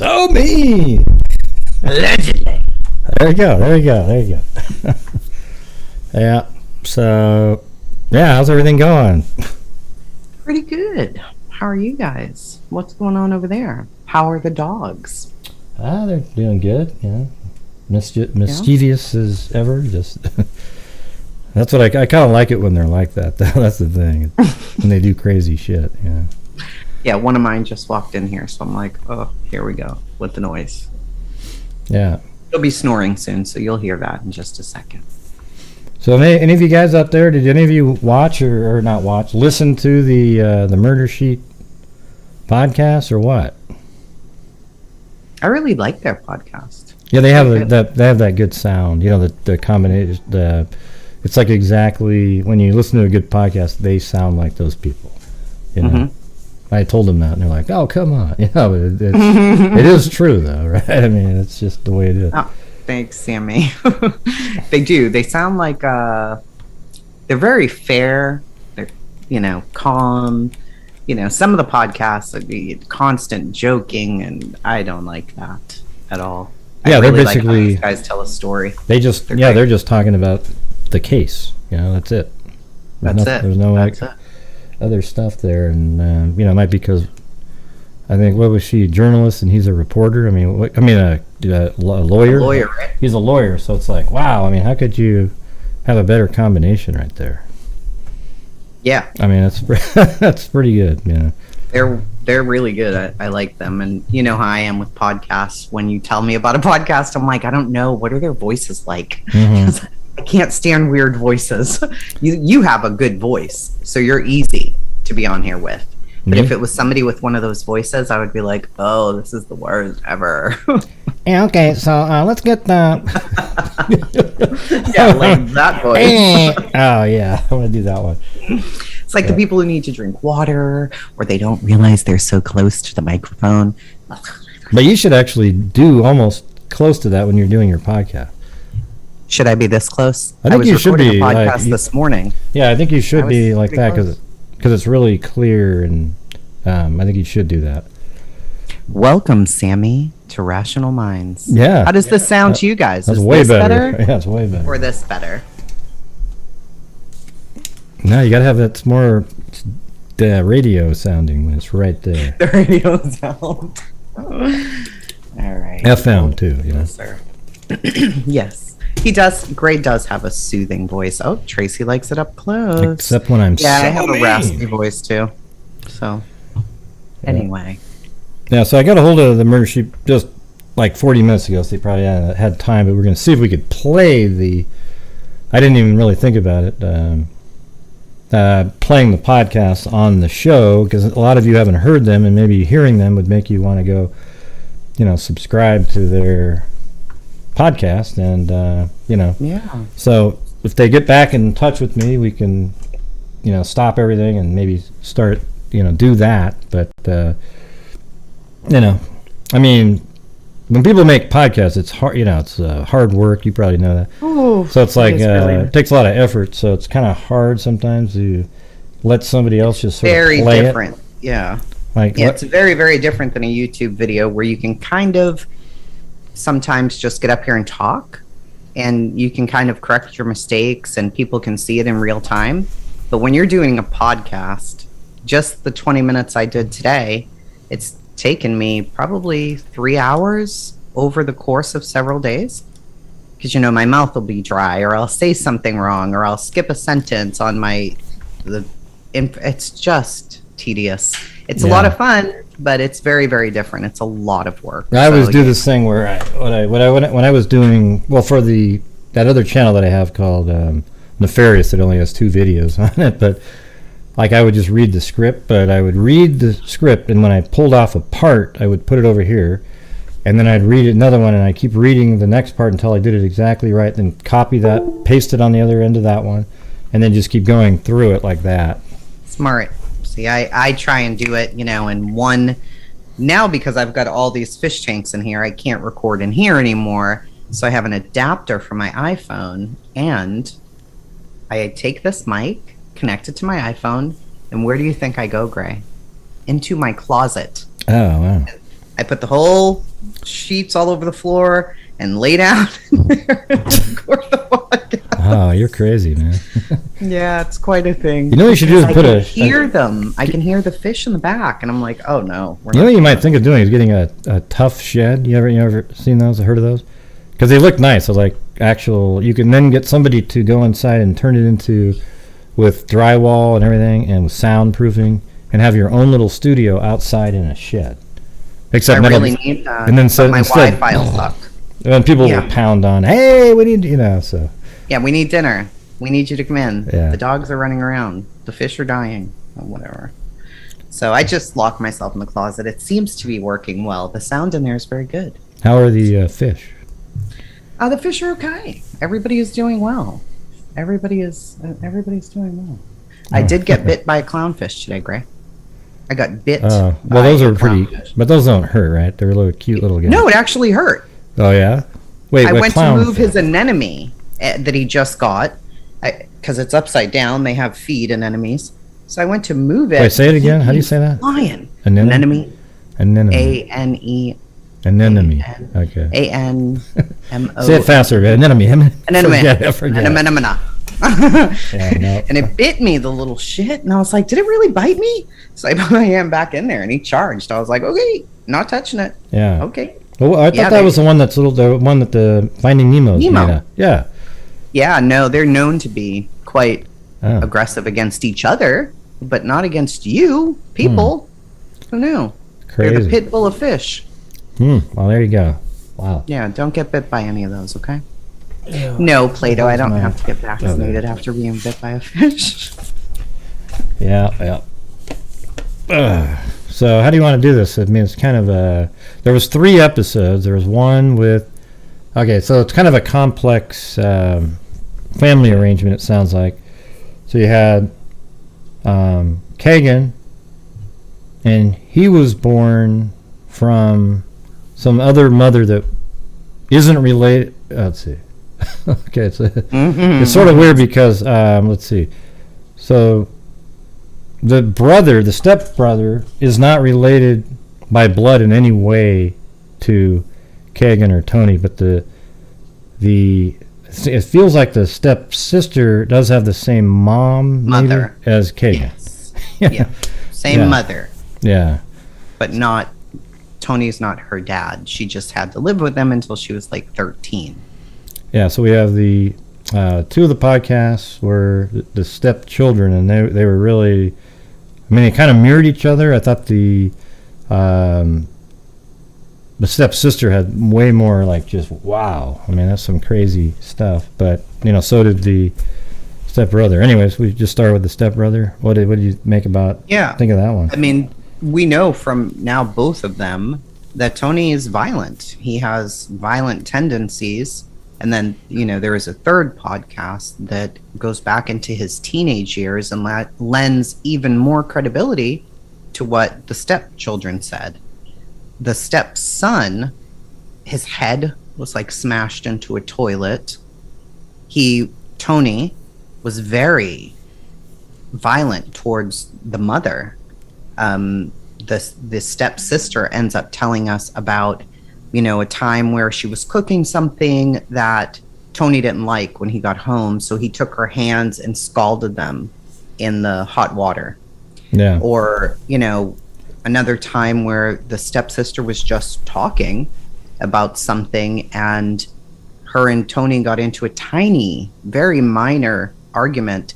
So mean. Allegedly. There you go. Yeah. So, yeah, how's everything going? Pretty good. How are you guys? What's going on over there? How are the dogs? They're doing good. Mischievous as ever. Just that's what I kind of like it when they're like that. That's the thing. When they do crazy shit. Yeah. Yeah, one of mine just walked in here, so I'm like, oh, here we go with the noise. Yeah. He'll be snoring soon, so you'll hear that in just a second. So, any of you guys up there, did any of you watch or not watch, listen to the Murder Sheet podcast or what? I really like their podcast. Yeah, they have that good sound. You know, the combination. It's like exactly when you listen to a good podcast, they sound like those people. You know. Mm-hmm. I told them that, and they're like, "Oh, come on!" You know, it is true, though, right? I mean, it's just the way it is. Oh, thanks, Sammy. They do. They sound like they're very fair. They're calm. Some of the podcasts would be constant joking, and I don't like that at all. Yeah, I they're really basically like how these guys tell a story. They're just talking about the case. That's it. There's no other stuff there, and it might be because I think what was she, a journalist and he's a reporter? I mean, a lawyer. A lawyer, right? He's a lawyer, so it's like, wow. I mean, how could you have a better combination right there? Yeah, I mean that's pretty good. They're really good. I like them, and you know how I am with podcasts. When you tell me about a podcast, I'm like, I don't know, what are their voices like? Mm-hmm. I can't stand weird voices. You have a good voice, so you're easy to be on here with. But if it was somebody with one of those voices, I would be like, oh, this is the worst ever. Yeah, okay, so let's get the... Yeah, like that voice. Oh, yeah, I want to do that one. It's like the people who need to drink water, or they don't realize they're so close to the microphone. But you should actually do almost close to that when you're doing your podcast. Should I be this close? I think you should be. A podcast this morning. Yeah, I think you should be like that because it's really clear, and I think you should do that. Welcome, Sammy, to Rational Minds. Yeah. How does this sound to you guys? That's Is way this better. Yeah, it's way better. Or this better? No, you gotta have that more radio sounding when it's right there. The radio sound. All right. FM too. Yes, sir. Yes. Gray does have a soothing voice. Oh, Tracy likes it up close. Except when I'm I have a raspy voice too. So, anyway. Yeah, so I got a hold of the Murder Sheet just like 40 minutes ago, so they probably had time, but we're going to see if we could play I didn't even really think about it, playing the podcast on the show, because a lot of you haven't heard them, and maybe hearing them would make you want to go, subscribe to their podcast, and Yeah. So if they get back in touch with me, we can stop everything and maybe start do that. But I mean, when people make podcasts, it's hard. It's hard work. You probably know that. Ooh, so it's like it takes a lot of effort, so it's kind of hard sometimes to let somebody else just sort of play very different. Yeah. It's very, very different than a YouTube video where you can kind of sometimes just get up here and talk, and you can kind of correct your mistakes and people can see it in real time. But when you're doing a podcast, just the 20 minutes I did today, it's taken me probably 3 hours over the course of several days, because my mouth will be dry, or I'll say something wrong, or I'll skip a sentence on it's just tedious. It's a lot of fun, but it's very, very different. It's a lot of work. I always do this thing where when I was doing for that other channel that I have called Nefarious, that only has 2 videos on it, but like I would just read the script, but I would read the script, and when I pulled off a part, I would put it over here, and then I'd read another one, and I keep reading the next part until I did it exactly right, then copy that, paste it on the other end of that one, and then just keep going through it like that. Smart. See, I try and do it, in one. Now, because I've got all these fish tanks in here, I can't record in here anymore. So I have an adapter for my iPhone, and I take this mic, connect it to my iPhone, and where do you think I go, Gray? Into my closet. Oh, wow. I put the whole sheets all over the floor and lay down in there and record the podcast. Oh, you're crazy, man. Yeah, it's quite a thing. You know what you should do is put I hear them. I can hear the fish in the back, and I'm like, oh no. You know what you might think of doing is getting a tough shed. You ever seen those or heard of those? Because they look nice. So like actual, you can then get somebody to go inside and turn it into with drywall and everything and with soundproofing and have your own little studio outside in a shed. Except I really need that. And then my instead, Wi-Fi will suck. And people will pound on, hey, we need, so. Yeah, we need dinner. We need you to come in. Yeah. The dogs are running around. The fish are dying. Or whatever. So I just lock myself in the closet. It seems to be working well. The sound in there is very good. How are the fish? The fish are okay. Everybody is doing well. Everybody's doing well. I did get bit by a clownfish today, Gray. I got bit. Well, those are pretty, but those don't hurt, right? They're a little cute little guys. No, it actually hurt. Oh yeah. Wait, I went to move his anemone that he just got because it's upside down. They have feed anemones, so I went to move it. Wait, say it again. How do you say that? Lion. Anemone. Anemone. A-N-E. Anemone. Okay. A-N-M-O. Say it faster. Anemone. Anemone. Forget. Anemone. Yeah, no. And it bit me, the little shit, and I was like, did it really bite me? So I put my hand back in there and he charged. I was like, okay, not touching it. Yeah. Okay. Well, I thought that was the one that's the one that the Finding Nemo's made of. Yeah. Yeah, no, they're known to be quite aggressive against each other, but not against you, people. Who knew? Crazy. They're the pit bull of fish. Well, there you go. Wow. Yeah, don't get bit by any of those, okay? Yeah. No, Plato, I don't have to get vaccinated after being bit by a fish. Yeah. So how do you want to do this? I mean, it's kind of there was 3 episodes. There was one with, so it's kind of a complex family arrangement, it sounds like. So you had Kegan, and he was born from some other mother that isn't related. Let's see. Okay, it's sort of weird because let's see. So the stepbrother is not related by blood in any way to Kegan or Tony, but it feels like the stepsister does have the same mother as Kegan. Yes. Yeah. Same mother. Yeah. But Tony's not her dad. She just had to live with them until she was like 13. Yeah, so we have the 2 of the podcasts were the stepchildren, and they were really, I mean, they kind of mirrored each other. I thought the stepsister had way more like just wow. I mean, that's some crazy stuff. But so did the stepbrother. Anyways, we just started with the stepbrother. What did you make about? Yeah, think of that one. I mean, we know from now both of them that Tony is violent. He has violent tendencies. And then, there is a third podcast that goes back into his teenage years and lends even more credibility to what the stepchildren said. The stepson, his head was like smashed into a toilet. Tony, was very violent towards the mother. The stepsister ends up telling us about a time where she was cooking something that Tony didn't like when he got home. So he took her hands and scalded them in the hot water. Yeah. Or, another time where the stepsister was just talking about something and her and Tony got into a tiny, very minor argument.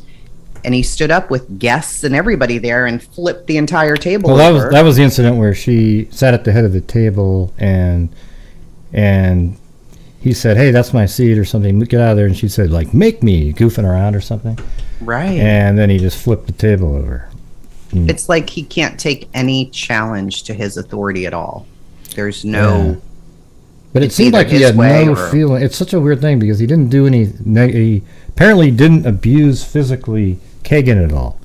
And he stood up with guests and everybody there and flipped the entire table over. Well, that was the incident where she sat at the head of the table and he said, hey, that's my seat or something. Get out of there. And she said, like, make me, goofing around or something. Right. And then he just flipped the table over. It's like he can't take any challenge to his authority at all. There's no... Yeah. But it seemed like he had no feeling. It's such a weird thing because he didn't do any... He apparently didn't abuse physically Kegan at all.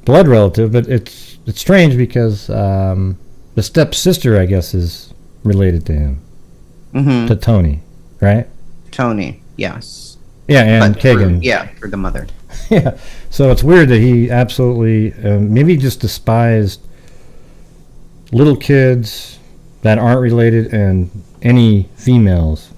Blood relative, but it's strange because the stepsister, I guess, is related to him. Mm-hmm. To Tony, right? Tony, yes. Yeah, and Kegan. For the mother. Yeah, so it's weird that he absolutely maybe just despised little kids that aren't related and any females.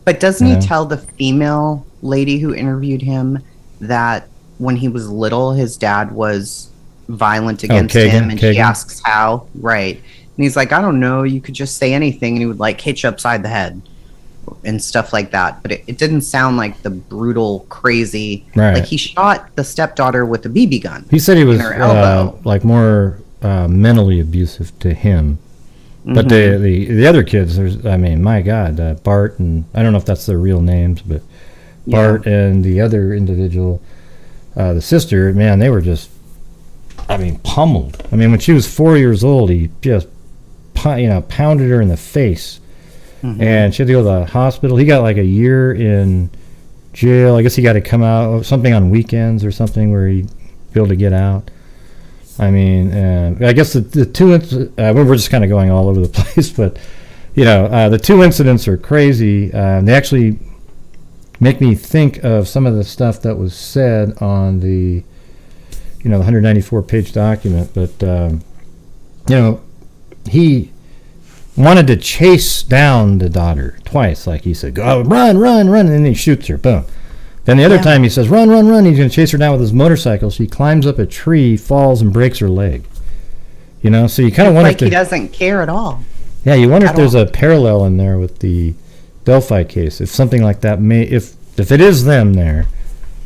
But doesn't he tell the female lady who interviewed him that when he was little, his dad was violent against him, and she asks how? Right. And he's like, I don't know, you could just say anything, and he would like hit you upside the head and stuff like that. But it didn't sound like the brutal, crazy. Right. Like he shot the stepdaughter with a BB gun. He said he was like more mentally abusive to him. But the other kids, my God, Bart and I don't know if that's their real names, but Bart and the other individual, the sister, man, they were just, pummeled. When she was 4 years old, he just, pounded her in the face, and she had to go to the hospital. He got like a year in jail. I guess he got to come out something on weekends or something where he'd be able to get out. I guess the two we're just kind of going all over the place, but the two incidents are crazy. They actually make me think of some of the stuff that was said on the 194-page document. But he wanted to chase down the daughter twice, like he said, "Go run, run, run," and then he shoots her. Boom. Then the other time he says, "Run, run, run." He's going to chase her down with his motorcycle. She climbs up a tree, falls, and breaks her leg. So you kind of wonder if he doesn't care at all. Yeah, you wonder if there's a parallel in there with the Delphi case. If something like that if it is them there,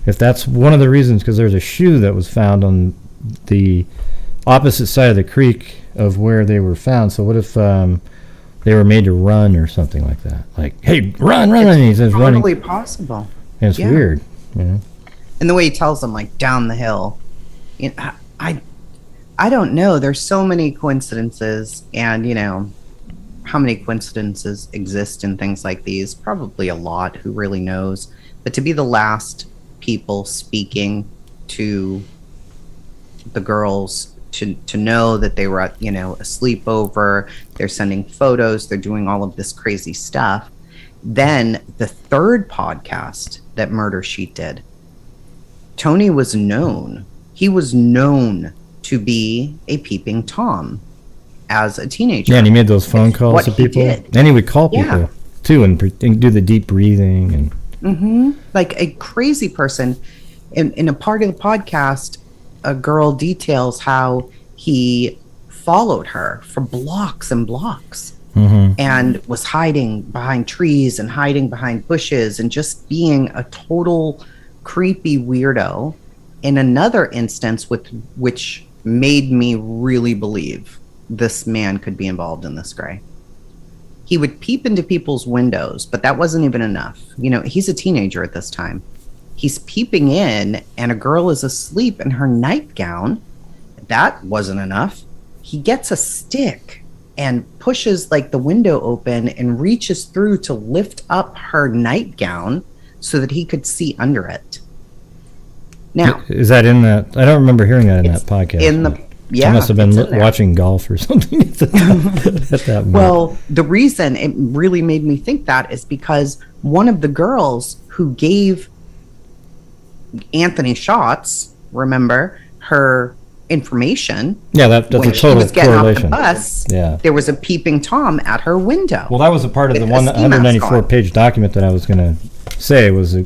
if that's one of the reasons, because there's a shoe that was found on the opposite side of the creek of where they were found. So what if they were made to run or something like that? Like, hey, run, run, and he says running. Totally possible. And it's weird, And the way he tells them, like, down the hill. I don't know. There's so many coincidences, and, how many coincidences exist in things like these? Probably a lot. Who really knows? But to be the last people speaking to the girls, to know that they were at, a sleepover, they're sending photos, they're doing all of this crazy stuff. Then the third podcast that Murder Sheet did, Tony was known. He was known to be a peeping Tom as a teenager. Yeah, and he made those phone calls to people. And he would call people, too, and do the deep breathing. And like a crazy person. In a part of the podcast, a girl details how he followed her for blocks and blocks. And was hiding behind trees and hiding behind bushes and just being a total creepy weirdo. In another instance, which made me really believe this man could be involved in this, Gray. He would peep into people's windows, but that wasn't even enough. He's a teenager at this time. He's peeping in, and a girl is asleep in her nightgown. That wasn't enough. He gets a stick and pushes like the window open and reaches through to lift up her nightgown so that he could see under it. Now, is that in that? I don't remember hearing that in that podcast. I must have been watching golf or something at that moment. Well, the reason it really made me think that is because one of the girls who gave Anthony Schatz, remember, her information. Yeah, that's a total correlation. Off the bus, there was a peeping Tom at her window. Well, that was a part of the 194-page document that I was going to say was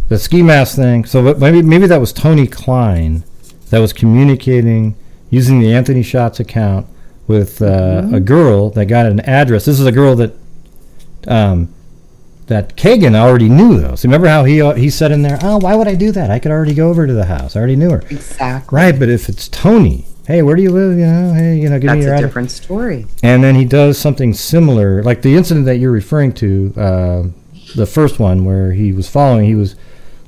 the ski mask thing. So maybe that was Tony Kline that was communicating using the Anthony Schatz account with a girl that got an address. This is a girl that Kegan already knew, though. So remember how he said in there, "Oh, why would I do that? I could already go over to the house. I already knew her." Exactly. Right, but if it's Tony, hey, where do you live? Hey, give me your address. That's a different story. And then he does something similar, like the incident that you're referring to, the first one where he was following.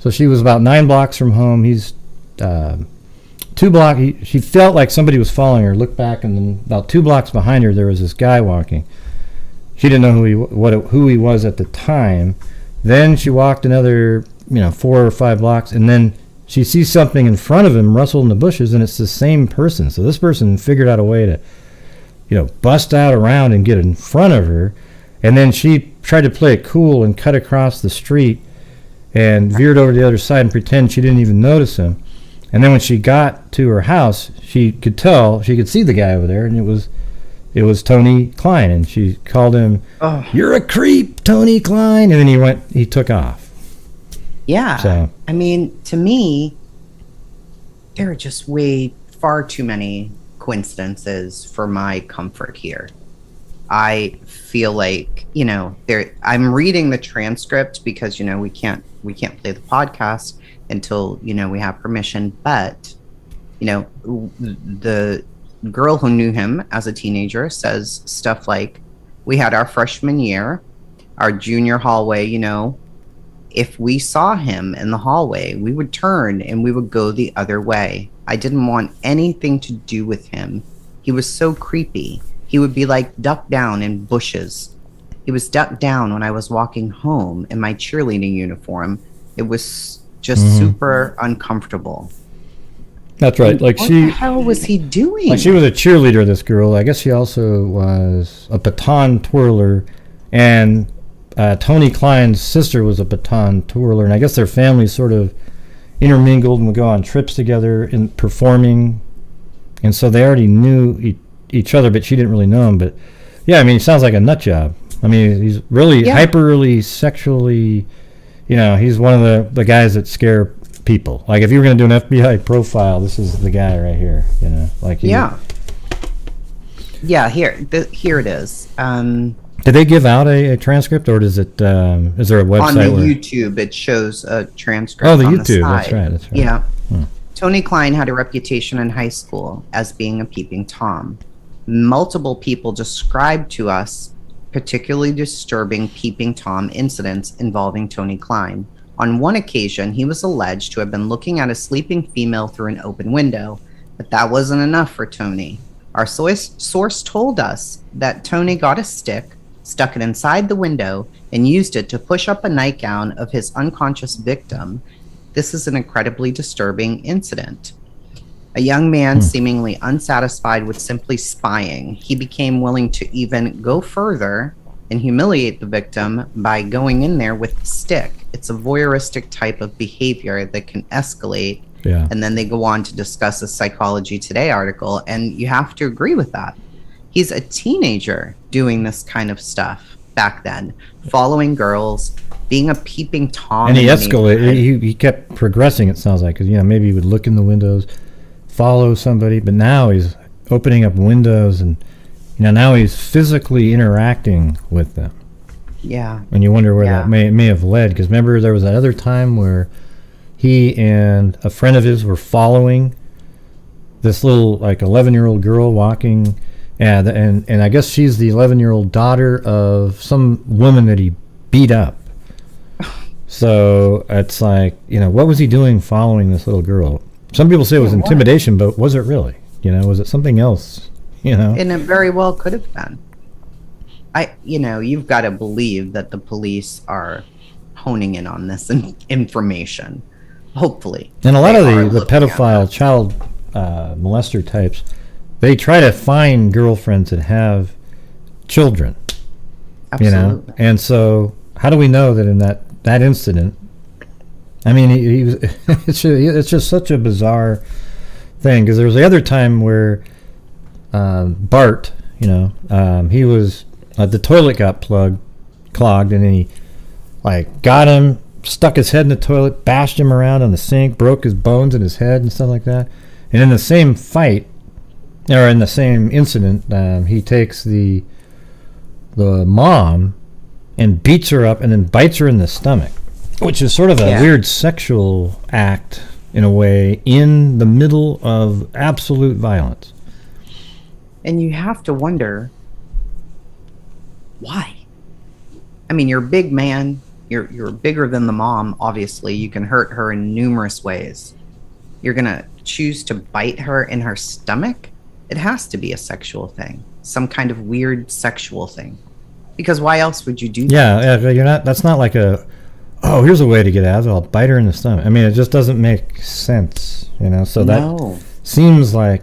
So she was about 9 blocks from home. He's 2 blocks. She felt like somebody was following her. Looked back, and then about 2 blocks behind her, there was this guy walking. She didn't know who he was at the time. Then she walked another 4 or 5 blocks, and then she sees something in front of him rustle in the bushes, and it's the same person. So this person figured out a way to bust out around and get in front of her, and then she tried to play it cool and cut across the street and veered over to the other side and pretend she didn't even notice him. And then when she got to her house, she could see the guy over there, and it was Tony Kline, and she called him, "You're a creep, Tony Kline," and then he took off. Yeah. So, I mean, to me, there are just far too many coincidences for my comfort here. I feel like, I'm reading the transcript because, we can't play the podcast until, we have permission. But, the girl who knew him as a teenager says stuff like, we had our freshman year, our junior hallway, if we saw him in the hallway, we would turn and we would go the other way. I didn't want anything to do with him. He was so creepy. He would be like ducked down in bushes. He was ducked down when I was walking home in my cheerleading uniform. It was just super uncomfortable. That's right. What the hell was he doing? Like, she was a cheerleader, this girl. I guess she also was a baton twirler, and Tony Kline's sister was a baton twirler, and I guess their families sort of intermingled and would go on trips together in performing, and so they already knew each other, but she didn't really know him. But yeah, I mean, he sounds like a nut job. I mean, he's really hyperly sexually, he's one of the guys that scare people. Like, if you were going to do an FBI profile, this is the guy right here, here it is. Did they give out a transcript, or is there a website? On the YouTube, it shows a transcript. Oh, the on YouTube. The side. That's right. Yeah. Tony Kline had a reputation in high school as being a peeping Tom. Multiple people described to us particularly disturbing peeping Tom incidents involving Tony Kline. On one occasion, he was alleged to have been looking at a sleeping female through an open window, but that wasn't enough for Tony. Our source told us that Tony got a stick, stuck it inside the window, and used it to push up a nightgown of his unconscious victim. This is an incredibly disturbing incident. A young man seemingly unsatisfied with simply spying, he became willing to even go further and humiliate the victim by going in there with the stick. It's a voyeuristic type of behavior that can escalate. Yeah. And then they go on to discuss a Psychology Today article, and you have to agree with that. He's a teenager doing this kind of stuff back then, following girls, being a peeping Tom. And he escalated. He kept progressing, it sounds like, because, maybe he would look in the windows, follow somebody, but now he's opening up windows, and, now he's physically interacting with them. Yeah. And you wonder where that may have led, because remember there was that other time where he and a friend of his were following this little, 11-year-old girl walking, and I guess she's the 11-year-old daughter of some woman that he beat up. So it's like, what was he doing following this little girl? Some people say it was intimidation, but was it really? Was it something else? And it very well could have been. You've got to believe that the police are honing in on this information. Hopefully. And a lot of the pedophile child molester types, they try to find girlfriends that have children. Absolutely. And so how do we know that in that incident, I mean, he was it's just such a bizarre thing, because there was the other time where Bart, he was the toilet got clogged, and then he got him, stuck his head in the toilet, bashed him around on the sink, broke his bones in his head and stuff like that. And in the same fight, or in the same incident, he takes the mom and beats her up and then bites her in the stomach, which is sort of a weird sexual act in a way in the middle of absolute violence. And you have to wonder why. I mean, you're a big man. You're bigger than the mom, obviously. You can hurt her in numerous ways. You're going to choose to bite her in her stomach? It has to be a sexual thing. Some kind of weird sexual thing. Because why else would you do that? Yeah, that's not like here's a way to get out of it. I'll bite her in the stomach. I mean, it just doesn't make sense, So that seems like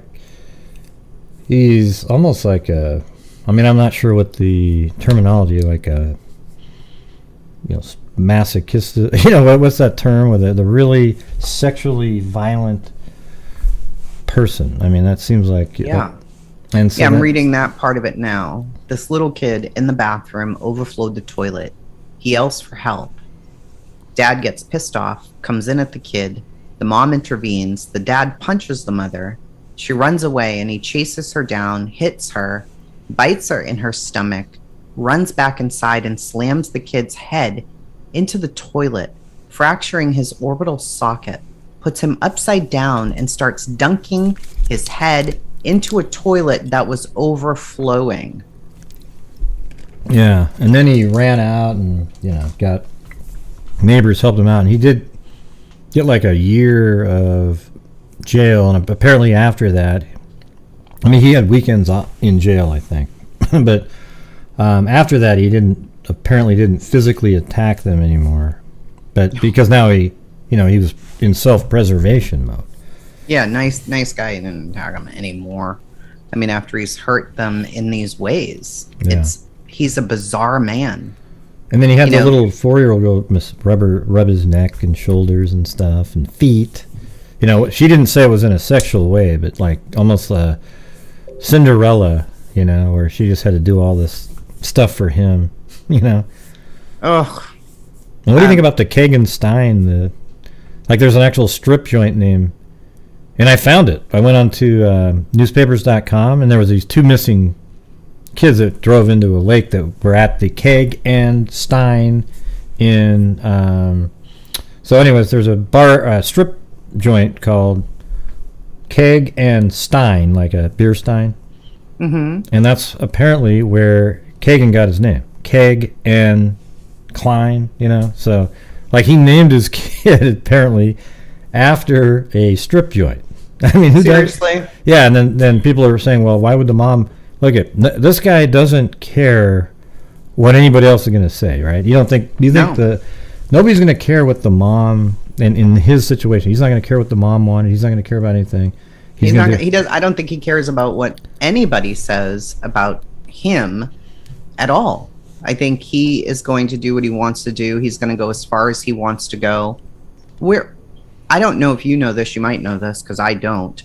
he's almost like I'm not sure what the terminology, masochist, what's that term with the really sexually violent person. I mean, that seems like and so I'm reading that part of it now. This little kid in the bathroom overflowed the toilet. He yells for help. Dad gets pissed off, comes in at the kid. The mom intervenes. The dad punches the mother. She runs away and he chases her down, hits her, bites her in her stomach, runs back inside and slams the kid's head into the toilet, fracturing his orbital socket, puts him upside down and starts dunking his head into a toilet that was overflowing. Yeah, and then he ran out and, got neighbors helped him out, and he did get like a year of jail, and apparently after that, I mean, he had weekends in jail, I think, but after that, he didn't physically attack them anymore, but because now he was in self-preservation mode. Yeah, nice guy. He didn't attack them anymore. I mean, after he's hurt them in these ways, he's a bizarre man. And then he had the little 4-year-old go rub his neck and shoulders and stuff and feet. She didn't say it was in a sexual way, but like almost Cinderella, where she just had to do all this stuff for him, Ugh. And what do you think about the Kegan Kline? There's an actual strip joint name, and I found it. I went on to newspapers.com, and there was these 2 missing kids that drove into a lake that were at the Kegan Kline in. So, anyways, there's a strip joint called Kegan Kline, like a beer stein, and that's apparently where Kegan got his name, Kegan Kline. So like he named his kid apparently after a strip joint. I mean, who seriously? Yeah, and then people are saying, well, why would the mom? Look at this guy doesn't care what anybody else is going to say, right? You think nobody's going to care what the mom, and in his situation, he's not going to care what the mom wanted. He's not going to care about anything. He does. I don't think he cares about what anybody says about him at all. I think he is going to do what he wants to do. He's going to go as far as he wants to go. I don't know if you know this. You might know this because I don't.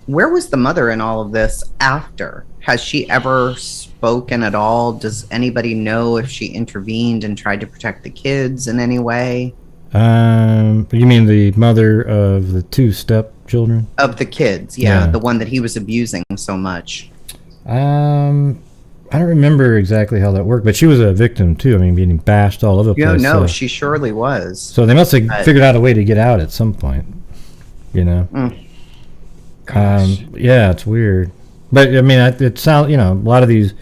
Where was the mother in all of this after? Has she ever spoken at all? Does anybody know if she intervened and tried to protect the kids in any way? You mean the mother of the 2 stepchildren? Of the kids, yeah. The one that he was abusing so much. I don't remember exactly how that worked, but she was a victim too. I mean, being bashed all over the place. No, she surely was. So they must have figured out a way to get out at some point. Gosh. Yeah, it's weird. But I mean, it sounds, a lot of these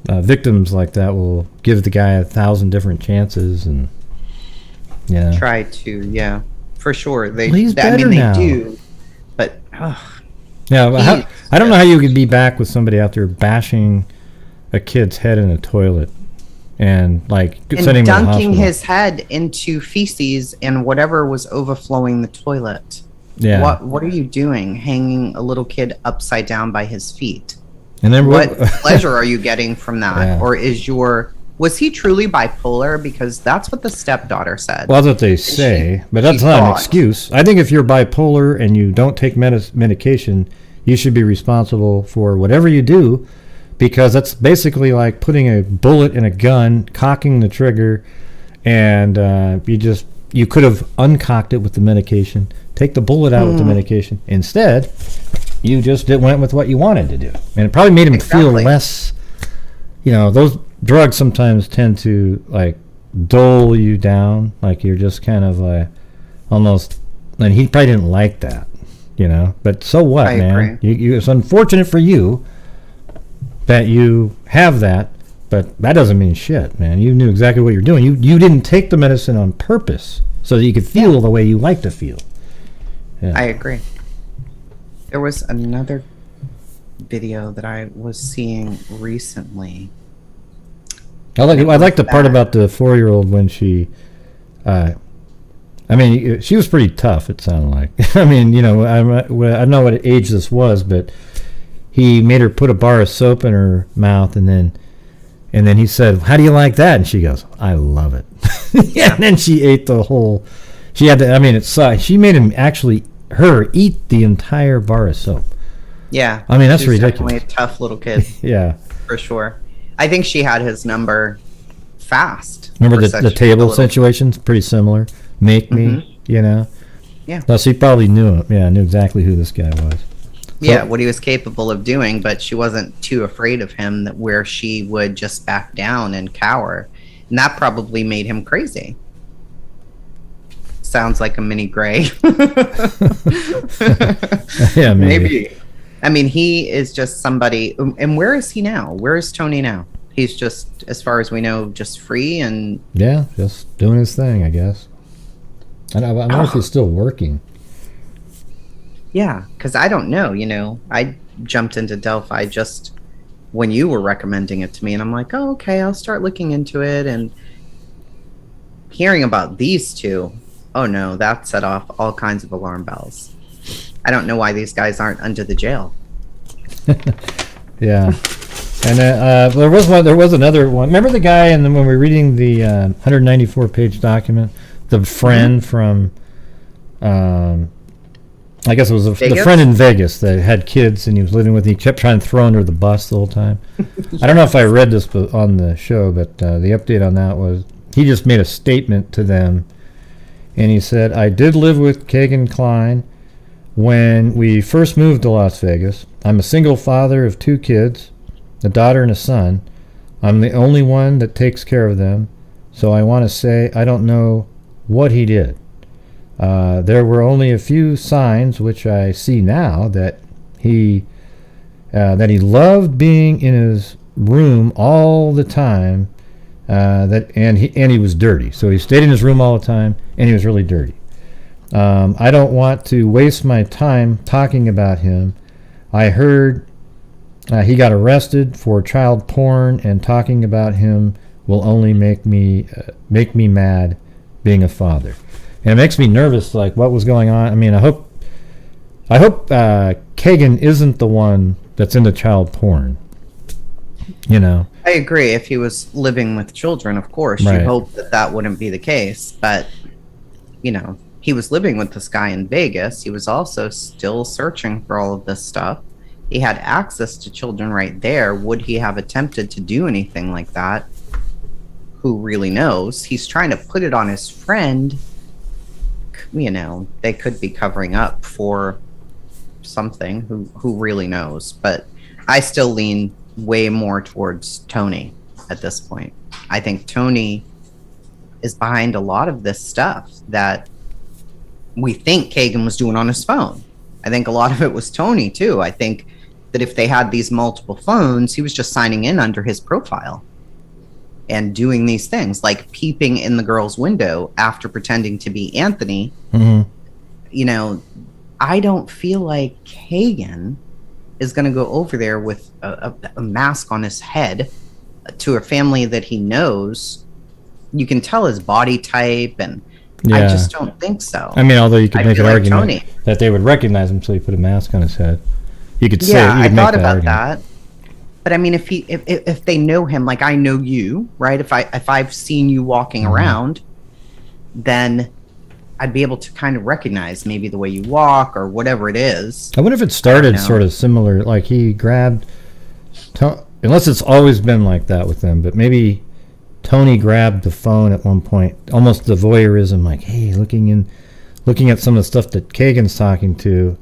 victims like that will give the guy 1,000 different chances, and try to, for sure. He's better now. They do, but yeah. I don't know how you could be back with somebody out there bashing a kid's head in a toilet and sending him to the hospital. His head into feces and whatever was overflowing the toilet. Yeah. What are you doing, hanging a little kid upside down by his feet? And then what pleasure are you getting from that? Yeah. Or was he truly bipolar? Because that's what the stepdaughter said. Well, that's what they say, but that's not an excuse. I think if you're bipolar and you don't take medication, you should be responsible for whatever you do, because that's basically like putting a bullet in a gun, cocking the trigger, and you could have uncocked it with the medication, take the bullet out with the medication. Instead, you just went with what you wanted to do, and it probably made him feel less. Those drugs sometimes tend to dull you down, like you're just kind of almost. And he probably didn't like that. But so what, man? It's unfortunate for you that you have that, but that doesn't mean shit, man. You knew exactly what you're doing. You didn't take the medicine on purpose so that you could feel the way you like to feel. Yeah. I agree. There was another video that I was seeing recently. I like the part about the 4-year-old when she she was pretty tough, it sounded like. I mean, I don't know what age this was, but he made her put a bar of soap in her mouth, and then he said, "How do you like that?" And she goes, "I love it." Yeah. And then she ate the whole. She had to. I mean, it sucked. She made him actually her eat the entire bar of soap. Yeah. I mean, that's She's ridiculous. Definitely a tough little kid. Yeah. For sure. I think she had his number fast. Remember the table situation's pretty similar. Make me, you know? Yeah. No, she probably knew him. Yeah, knew exactly who this guy was. Yeah, what he was capable of doing, but she wasn't too afraid of him that where she would just back down and cower. And that probably made him crazy. Sounds like a mini Gray. Yeah, maybe. I mean, he is just somebody. And where is he now? Where is Tony now? He's just, as far as we know, just free and... Yeah, just doing his thing, I guess. I wonder if he's still working. Yeah, because I don't know, you know. I jumped into Delphi just when you were recommending it to me, and I'm like, oh, okay, I'll start looking into it. And hearing about these two, oh no, that set off all kinds of alarm bells. I don't know why these guys aren't under the jail. Yeah. And there was another one. Remember the guy, and when we were reading the 194-page document, the friend from, I guess it was the friend in Vegas that had kids and he was living with. He kept trying to throw under the bus the whole time. I don't know if I read this on the show, but the update on that was he just made a statement to them, and he said, "I did live with Kegan Kline when we first moved to Las Vegas. I'm a single father of 2 kids, a daughter and a son. I'm the only one that takes care of them, so I want to say I don't know what he did. There were only a few signs, which I see now, that he loved being in his room all the time, and he was dirty. So he stayed in his room all the time, and he was really dirty. I don't want to waste my time talking about him. I heard he got arrested for child porn, and talking about him will only make me mad being a father." And it makes me nervous, like what was going on. I mean, I hope Kegan isn't the one that's into child porn. You know. I agree. If he was living with children, of course, right. You hope that wouldn't be the case. But, you know, he was living with this guy in Vegas. He was also still searching for all of this stuff. He had access to children right there. Would he have attempted to do anything like that? Who really knows? He's trying to put it on his friend. You know, they could be covering up for something. Who really knows? But I still lean way more towards Tony at this point. I think Tony is behind a lot of this stuff that we think Kegan was doing on his phone. I think a lot of it was Tony too. I think that if they had these multiple phones, he was just signing in under his profile and doing these things like peeping in the girl's window after pretending to be Anthony. Mm-hmm. You know, I don't feel like Kegan is going to go over there with a mask on his head to a family that he knows. You can tell his body type, and I just don't think so. I mean, although you could make an argument that they would recognize him, so he put a mask on his head. You could say, I thought about that. But I mean, if they know him, like I know you, right? If I've seen you walking around, then I'd be able to kind of recognize maybe the way you walk or whatever it is. I wonder if it started sort of similar, like he grabbed, unless it's always been like that with them, but maybe Tony grabbed the phone at one point, almost the voyeurism, like, hey, looking at some of the stuff that Kegan's talking to,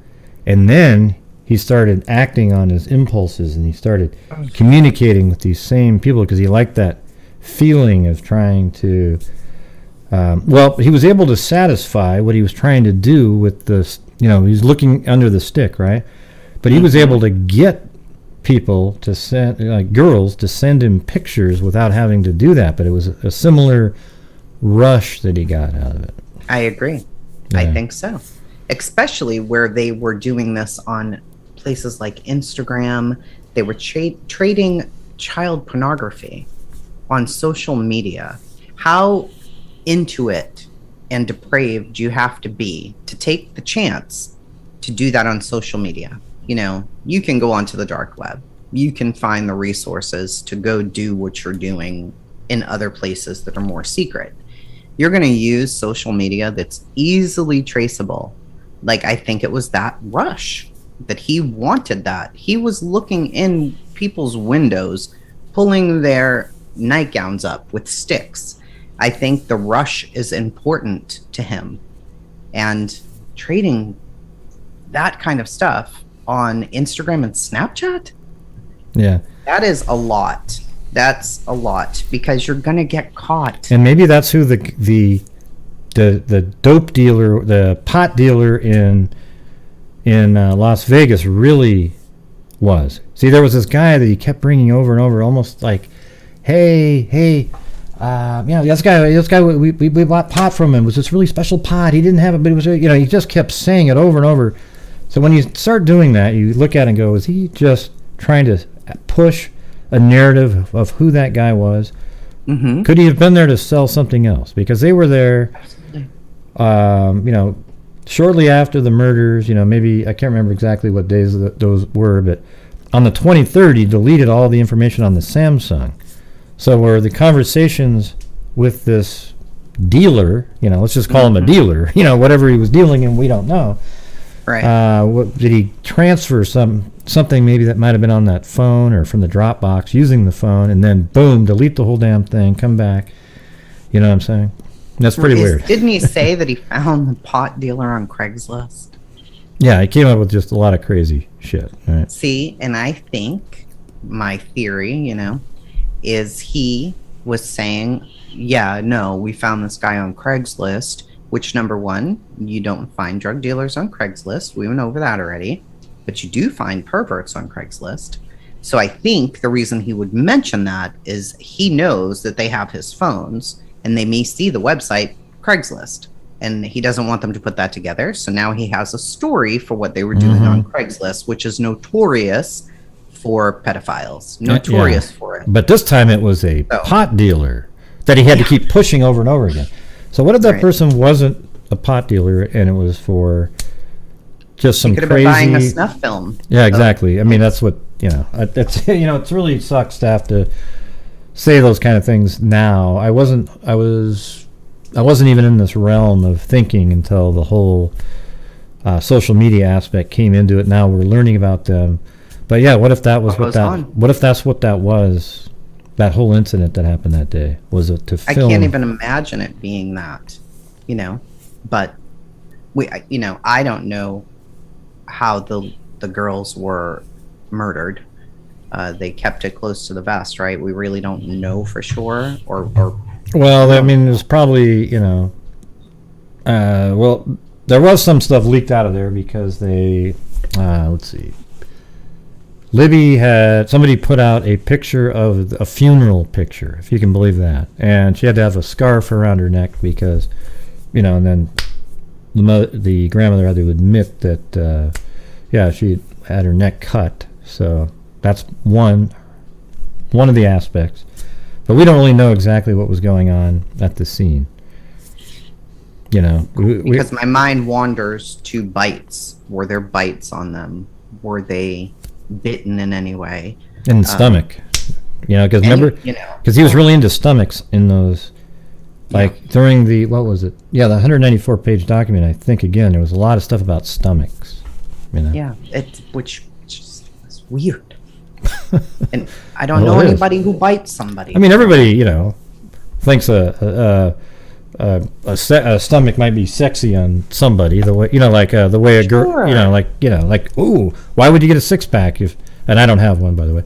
and then he started acting on his impulses, and he started communicating with these same people because he liked that feeling of trying to. He was able to satisfy what he was trying to do with this. You know, he's looking under the stick, right? But he was able to get people to send, like girls, to send him pictures without having to do that. But it was a similar rush that he got out of it. I agree. Yeah. I think so. Especially where they were doing this on places like Instagram. They were trading child pornography on social media. How into it and depraved do you have to be to take the chance to do that on social media? You know, you can go onto the dark web. You can find the resources to go do what you're doing in other places that are more secret. You're going to use social media that's easily traceable. You're going to use social media that's easily traceable Like, I think it was that rush that he wanted that. He was looking in people's windows, pulling their nightgowns up with sticks. I think the rush is important to him. And trading that kind of stuff on Instagram and Snapchat? Yeah. That is a lot. That's a lot because you're going to get caught. And maybe that's who the dope dealer, the pot dealer in Las Vegas really was. See, there was this guy that he kept bringing over and over, almost like, hey, this guy, we bought pot from him. It was this really special pot. He didn't have it, but it was, he just kept saying it over and over. So when you start doing that, you look at it and go, is he just trying to push a narrative of who that guy was? Mm-hmm. Could he have been there to sell something else? Because they were there, shortly after the murders, maybe, I can't remember exactly what days those were, but on the 23rd, he deleted all the information on the Samsung. So were the conversations with this dealer, let's just call him a dealer, whatever he was dealing in, we don't know. Right. Did he transfer something maybe that might have been on that phone or from the Dropbox using the phone, and then boom, delete the whole damn thing, come back? You know what I'm saying? That's pretty weird. Didn't he say that he found the pot dealer on Craigslist? Yeah, he came up with just a lot of crazy shit. Right? See, and I think my theory, is he was saying, we found this guy on Craigslist, which, number one, you don't find drug dealers on Craigslist. We went over that already. But you do find perverts on Craigslist. So I think the reason he would mention that is he knows that they have his phones and they may see the website Craigslist. And he doesn't want them to put that together. So now he has a story for what they were doing on Craigslist, which is notorious for pedophiles. Notorious for it. But this time it was a pot dealer that he had to keep pushing over and over again. So what if that person wasn't a pot dealer and it was for just some crazy... He could have been buying a snuff film. Yeah, exactly. I mean, that's what, it's, it really sucks to have to say those kind of things now. I wasn't even in this realm of thinking until the whole social media aspect came into it. Now we're learning about them. But yeah, what if that was what if that's what that was? That whole incident that happened that day, was it to film? I can't even imagine it being that, but I don't know how the girls were murdered. They kept it close to the vest, right? We really don't know for sure, or well, I mean, there's probably, there was some stuff leaked out of there because they, let's see. Libby had somebody put out a picture of a funeral picture, if you can believe that, and she had to have a scarf around her neck because, and then the grandmother had to admit that, she had her neck cut. So that's one of the aspects, but we don't really know exactly what was going on at the scene. Because my mind wanders to bites. Were there bites on them? Were they bitten in any way? In the stomach, because remember, because he was really into stomachs in those, during the, what was it? Yeah, the 194 page document. I think again there was a lot of stuff about stomachs. Yeah, which is weird. And I don't know anybody who bites somebody. I mean, everybody thinks a stomach might be sexy on somebody, the way the way a girl, ooh, why would you get a six-pack and I don't have one, by the way,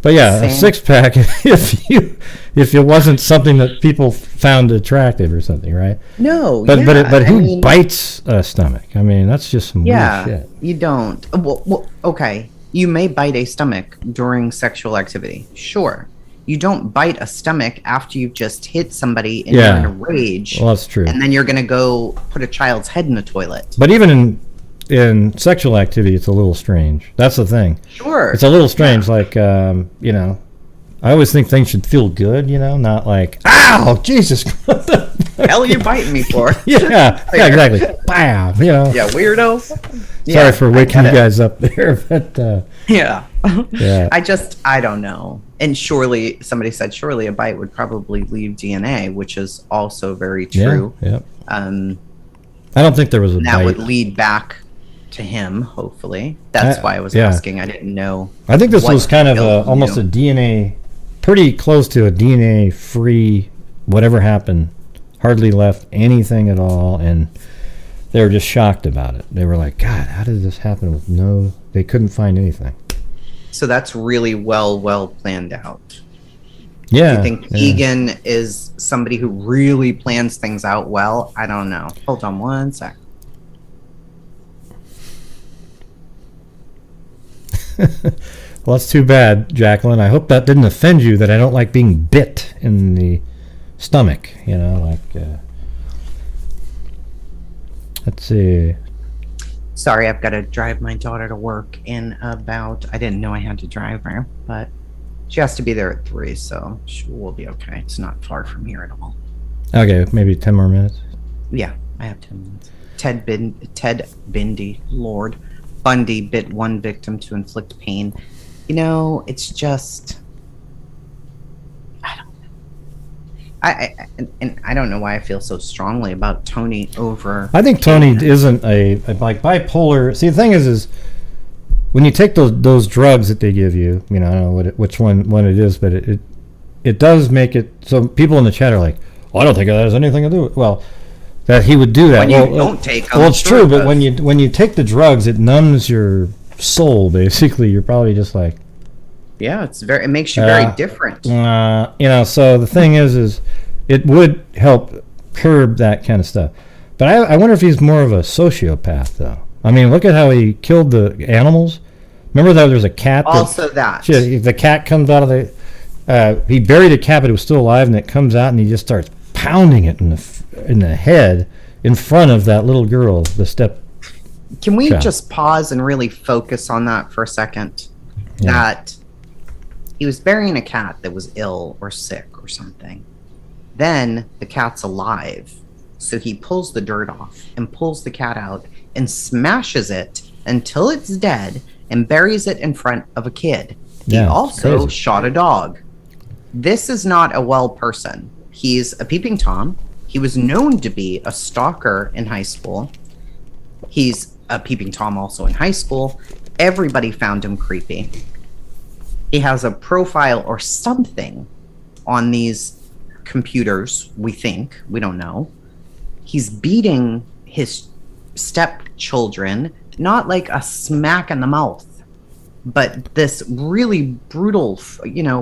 but yeah, a six-pack if it wasn't something that people found attractive or something, right? No, but who bites a stomach? I mean, that's just some weird shit. You don't. Well, okay, you may bite a stomach during sexual activity, sure. You don't bite a stomach after you've just hit somebody and you're in a rage. Well, that's true. And then you're going to go put a child's head in a toilet. But even in sexual activity, it's a little strange. That's the thing. Sure. It's a little strange. I always think things should feel good, not like, ow, Jesus. What the hell are you biting me for? yeah, exactly. Bam, Yeah, weirdo. Sorry for waking you guys up there, but yeah. I don't know. And somebody said a bite would probably leave DNA, which is also very true. Yeah. I don't think there was a that bite. would lead back to him, hopefully. That's why I was asking. I didn't know. I think this was kind of almost a DNA, pretty close to a DNA-free, whatever happened, hardly left anything at all, and they were just shocked about it. They were like, God, how did this happen with they couldn't find anything. So that's really well planned out. Yeah. Do you think Kegan is somebody who really plans things out well? I don't know. Hold on one sec. Well, that's too bad, Jacqueline. I hope that didn't offend you that I don't like being bit in the stomach. Let's see. Sorry, I've got to drive my daughter to work in about... I didn't know I had to drive her, but she has to be there at 3, so we'll be okay. It's not far from here at all. Okay, maybe 10 more minutes. Yeah, I have 10 minutes. Ted Bundy bit one victim to inflict pain. It's just... I don't know why I feel so strongly about Tony over... I think Tony isn't a bipolar... See, the thing is when you take those drugs that they give you, I don't know which one it is, but it does make it... So people in the chat are like, I don't think that has anything to do with... Well, that he would do that. When you don't take them. Well, it's true, but when you take the drugs, it numbs your soul, basically. You're probably just like... Yeah, it makes you very different. So the thing is it would help curb that kind of stuff. But I wonder if he's more of a sociopath, though. I mean, look at how he killed the animals. Remember that there's a cat? The cat comes out of the... he buried a cat, but it was still alive, and it comes out, and he just starts pounding it in the head in front of that little girl, the step... Can we just pause and really focus on that for a second? Yeah. That... He was burying a cat that was ill or sick or something. Then the cat's alive. So he pulls the dirt off and pulls the cat out and smashes it until it's dead and buries it in front of a kid. He also shot a dog. This is not a well person. He's a peeping Tom. He was known to be a stalker in high school. He's a peeping Tom also in high school. Everybody found him creepy. He has a profile or something on these computers, we think. We don't know. He's beating his stepchildren, not like a smack in the mouth, but this really brutal,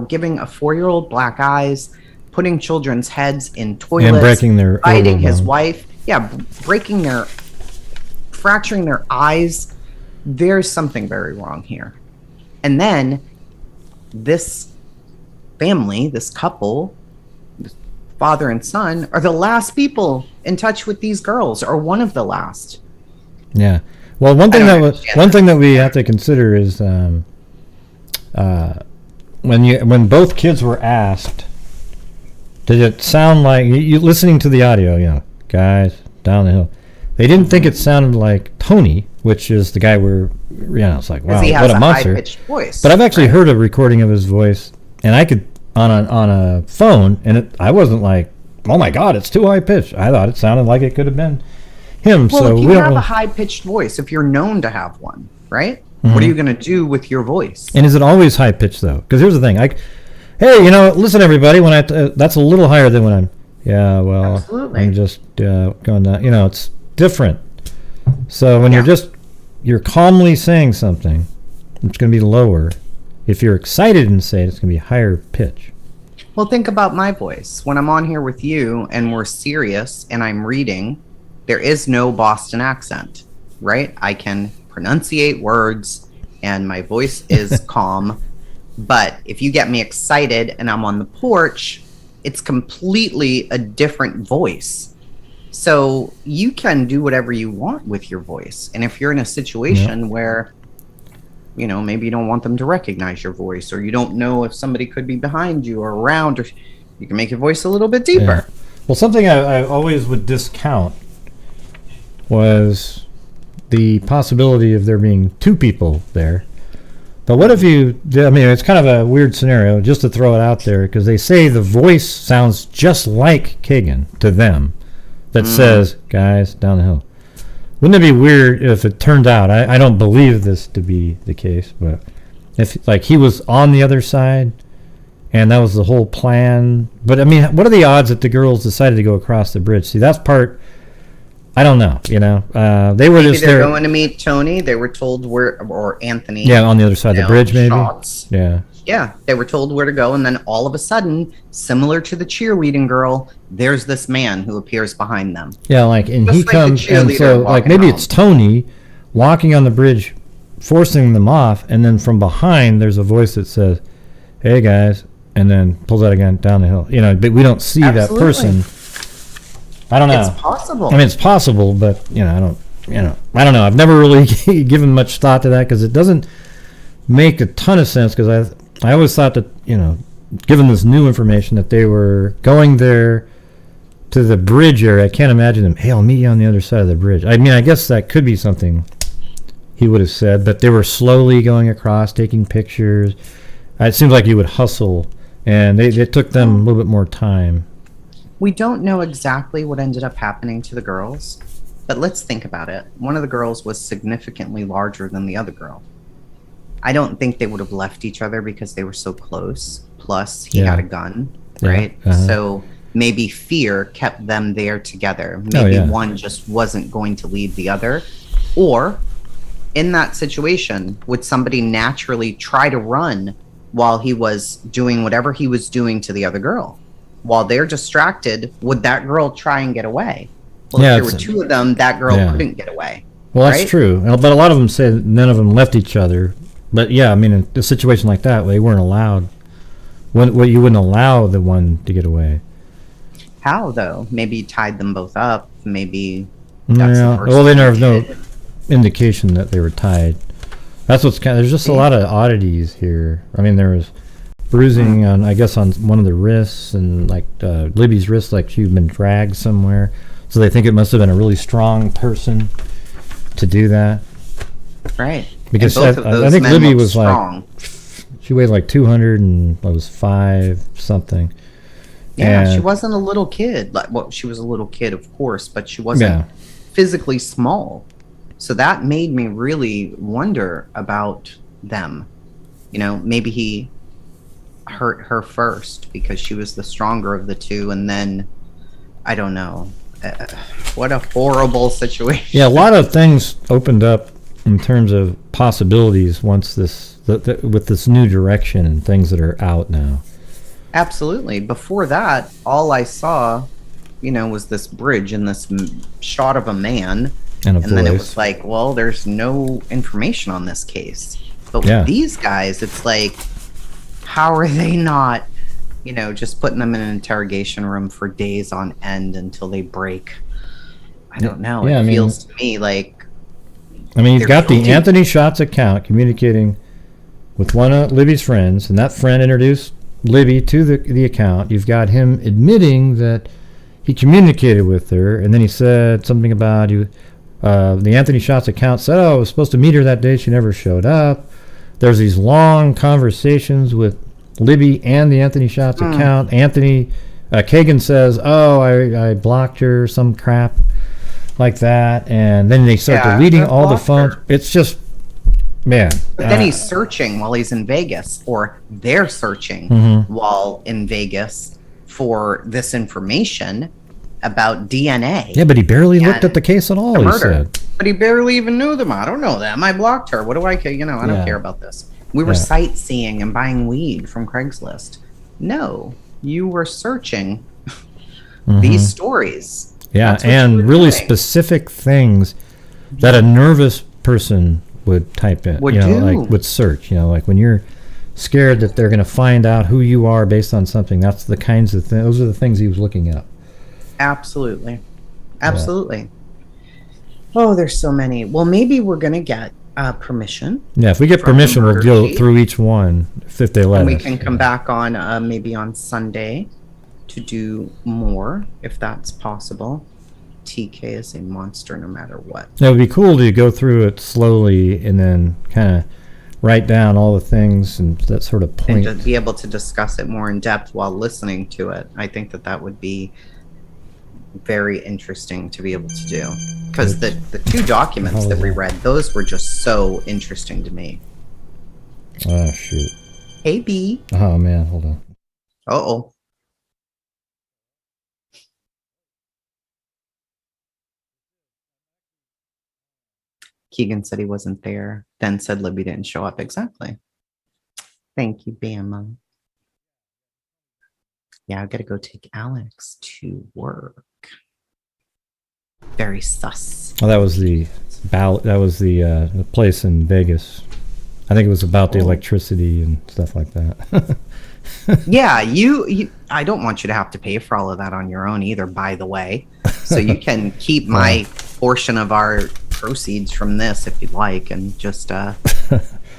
giving a 4-year-old black eyes, putting children's heads in toilets, and breaking their biting his wife. Yeah, fracturing their eyes. There's something very wrong here. And then this family, this couple, father and son, are the last people in touch with these girls, or one of the last. Yeah. Well, one thing that we have to consider is when both kids were asked, did it sound like you listening to the audio? Guys down the hill. They didn't think it sounded like Tony, which is the guy it's like, wow, what a monster. High-pitched voice. But I've actually heard a recording of his voice, and I could, on a phone, and I wasn't like, oh my God, it's too high-pitched. I thought it sounded like it could have been him. Well, if you have a high-pitched voice, if you're known to have one, right? Mm-hmm. What are you going to do with your voice? And is it always high-pitched, though? Because here's the thing. Hey, listen, everybody, when that's a little higher than when I'm, absolutely. I'm just going down. It's different. So when you're calmly saying something, it's going to be lower. If you're excited and say it, it's going to be higher pitch. Well, think about my voice. When I'm on here with you and we're serious and I'm reading, there is no Boston accent, right? I can pronunciate words and my voice is calm. But if you get me excited and I'm on the porch, it's completely a different voice. So you can do whatever you want with your voice. And if you're in a situation where, maybe you don't want them to recognize your voice, or you don't know if somebody could be behind you or around, or you can make your voice a little bit deeper. Yeah. Well, something I always would discount was the possibility of there being two people there. But what if it's kind of a weird scenario, just to throw it out there, because they say the voice sounds just like Kegan to them. That says, guys, down the hill. Wouldn't it be weird if it turned out, I don't believe this to be the case, but if like he was on the other side and that was the whole plan. But I mean, what are the odds that the girls decided to go across the bridge? See, that's part, I don't know, you know. They were maybe just they're there. going to meet Tony. They were told where, or Anthony. Yeah, on the other side of the bridge, maybe. Shots. Yeah. Yeah, they were told where to go, and then all of a sudden, similar to the cheerleading girl, there's this man who appears behind them. Yeah, like, and just he like comes, and so, like, maybe home. it's Tony walking on the bridge, forcing them off, and then from behind, there's a voice that says, "Hey guys," and then pulls out again down the hill. You know, but we don't see that person. I don't know. It's possible. I mean, it's possible, but I don't know. I've never really given much thought to that because it doesn't make a ton of sense. Because I always thought that given this new information that they were going there to the bridge area. I can't imagine them. Hey, I'll meet you on the other side of the bridge. I mean, I guess that could be something he would have said, but they were slowly going across, taking pictures. It seems like you would hustle, and it took them a little bit more time. We don't know exactly what ended up happening to the girls, but let's think about it. One of the girls was significantly larger than the other girl. I don't think they would have left each other because they were so close. Plus, he had a gun, right? Uh-huh. So maybe fear kept them there together. Maybe one just wasn't going to leave the other. Or, in that situation, would somebody naturally try to run while he was doing whatever he was doing to the other girl? While they're distracted, would that girl try and get away? Well, if there were two of them, that girl couldn't get away. Well, that's true. But a lot of them say that none of them left each other. But yeah, I mean, in a situation like that, they weren't allowed. You wouldn't allow the one to get away. How though? Maybe you tied them both up. Maybe. That's the well, there's no indication that they were tied. That's what's kind of. There's just a lot of oddities here. I mean, there was bruising on, I guess, on one of the wrists, and like Libby's wrist, like she'd been dragged somewhere. So they think it must have been a really strong person to do that. Right. Because I think Libby was strong. She weighed like 205 something. Yeah, and she wasn't a little kid. She was a little kid, of course, but she wasn't physically small. So that made me really wonder about them. Maybe he hurt her first because she was the stronger of the two, and then I don't know. What a horrible situation. Yeah, a lot of things opened up in terms of possibilities once with this new direction and things that are out now. Absolutely. Before that, all I saw, was this bridge and this shot of a man, and then it was like, well, there's no information on this case. But with these guys, it's like, how are they not, just putting them in an interrogation room for days on end until they break? I don't know. It feels to me like. I mean, you've got the Anthony Schatz account communicating with one of Libby's friends, and that friend introduced Libby to the account. You've got him admitting that he communicated with her, and then he said something about the Anthony Schatz account said, I was supposed to meet her that day. She never showed up. There's these long conversations with Libby and the Anthony Schatz account. Kegan says, I blocked her, some crap like that, and then they start deleting all the phones. It's just, man. But then he's searching while he's in Vegas, or they're searching while in Vegas for this information about DNA. Yeah, but he barely looked at the case at all, he said. But he barely even knew them. I don't know them. I blocked her. What do I care? I don't care about this. We were sightseeing and buying weed from Craigslist. No, you were searching these stories. Yeah, and really specific things that a nervous person would type in, would search. Like when you're scared that they're going to find out who you are based on something. That's the kinds of things. Those are the things he was looking at. Absolutely. Oh, there's so many. Well, maybe we're going to get permission. Yeah, if we get permission, we'll go through each one if they let us. We can come back on maybe on Sunday to do more, if that's possible. TK is a monster no matter what. It would be cool to go through it slowly and then kind of write down all the things and that sort of point. And to be able to discuss it more in depth while listening to it. I think that would be very interesting to be able to do. Because the two documents that we read, those were just so interesting to me. Oh, shoot. Hey, B. Oh, man, hold on. Uh-oh. Kegan said he wasn't there, then said Libby didn't show up. Exactly. Thank you, Bama. Yeah, I've got to go take Alex to work. Very sus. Oh, that was the place in Vegas. I think it was about the electricity and stuff like that. Yeah, you I don't want you to have to pay for all of that on your own either, by the way. So you can keep my portion of our proceeds from this if you'd like, and just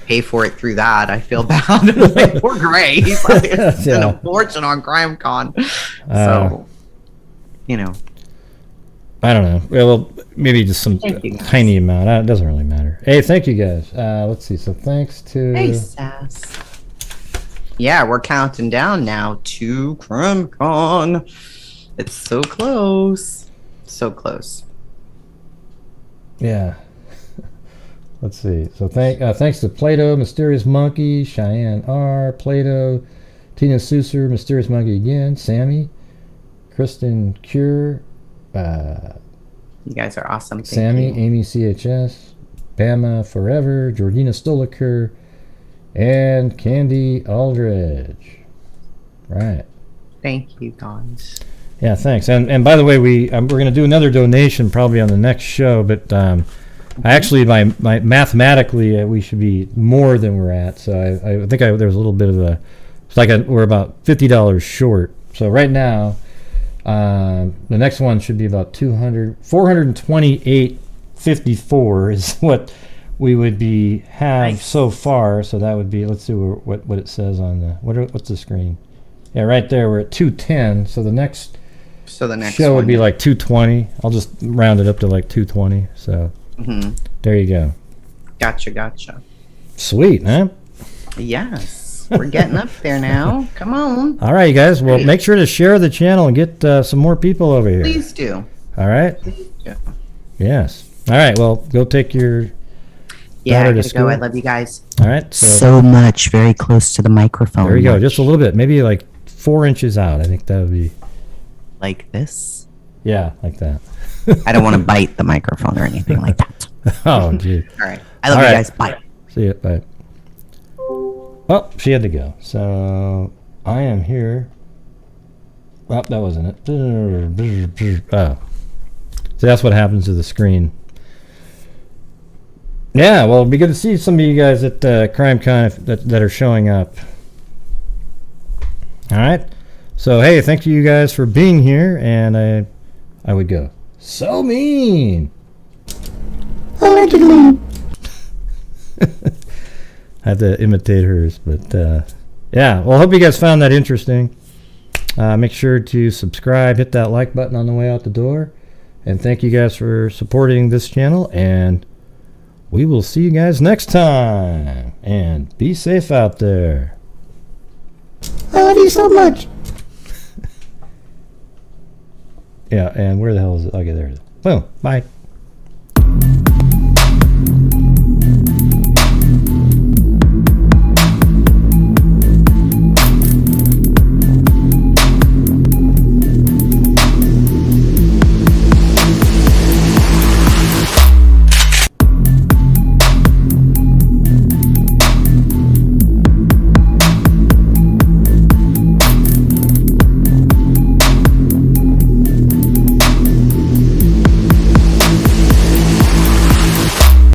pay for it through that. I feel bad. Like, poor Gray. He's like spent a fortune on CrimeCon. So, you know. I don't know. Well, maybe just some tiny amount. It doesn't really matter. Hey, thank you guys. Let's see. So thanks to... Hey, Sass. Yeah, we're counting down now to CrimeCon. It's so close. So close. Yeah. Let's see. So thanks to Plato, Mysterious Monkey, Cheyenne R, Plato, Tina Susser, Mysterious Monkey again, Sammy, Kristen Cure, you guys are awesome. Sammy, Amy CHS, Bama Forever, Georgina Stoliker, and Candy Aldridge. Right. Thank you, guys. Yeah, thanks. And by the way, we're going to do another donation probably on the next show, but actually, my mathematically we should be more than we're at. So I think there's a little bit of a, it's like we're about $50 short. So right now, the next one should be about 428.54 is what we would have so far. So that would be, let's see what it says on the what's the screen. Yeah, right there we're at 210. So the next show would be like 220. I'll just round it up to like 220. So there you go. Gotcha. Sweet, huh? Yes. We're getting up there now. Come on. All right, you guys. Well, make sure to share the channel and get some more people over here. Please do. All right? Please do. Yes. All right. Well, go take your daughter to school. I love you guys. All right. So much. Very close to the microphone. There you go. Just a little bit. Maybe like 4 inches out. I think that would be. Like this? Yeah, like that. I don't want to bite the microphone or anything like that. Oh, gee. All right. I love you guys. Bye. See you. Bye. Well, she had to go. So I am here. Well, that wasn't it. Oh. So that's what happens to the screen. Yeah, well, it'd be good to see some of you guys at CrimeCon that are showing up. All right. So, hey, thank you guys for being here. And I would go, so mean. Allegedly. I have to imitate hers, but yeah. Well, I hope you guys found that interesting. Make sure to subscribe, hit that like button on the way out the door, and thank you guys for supporting this channel. And we will see you guys next time. And be safe out there. I love you so much. Yeah, and where the hell is it? Okay, there it is. Boom. Bye.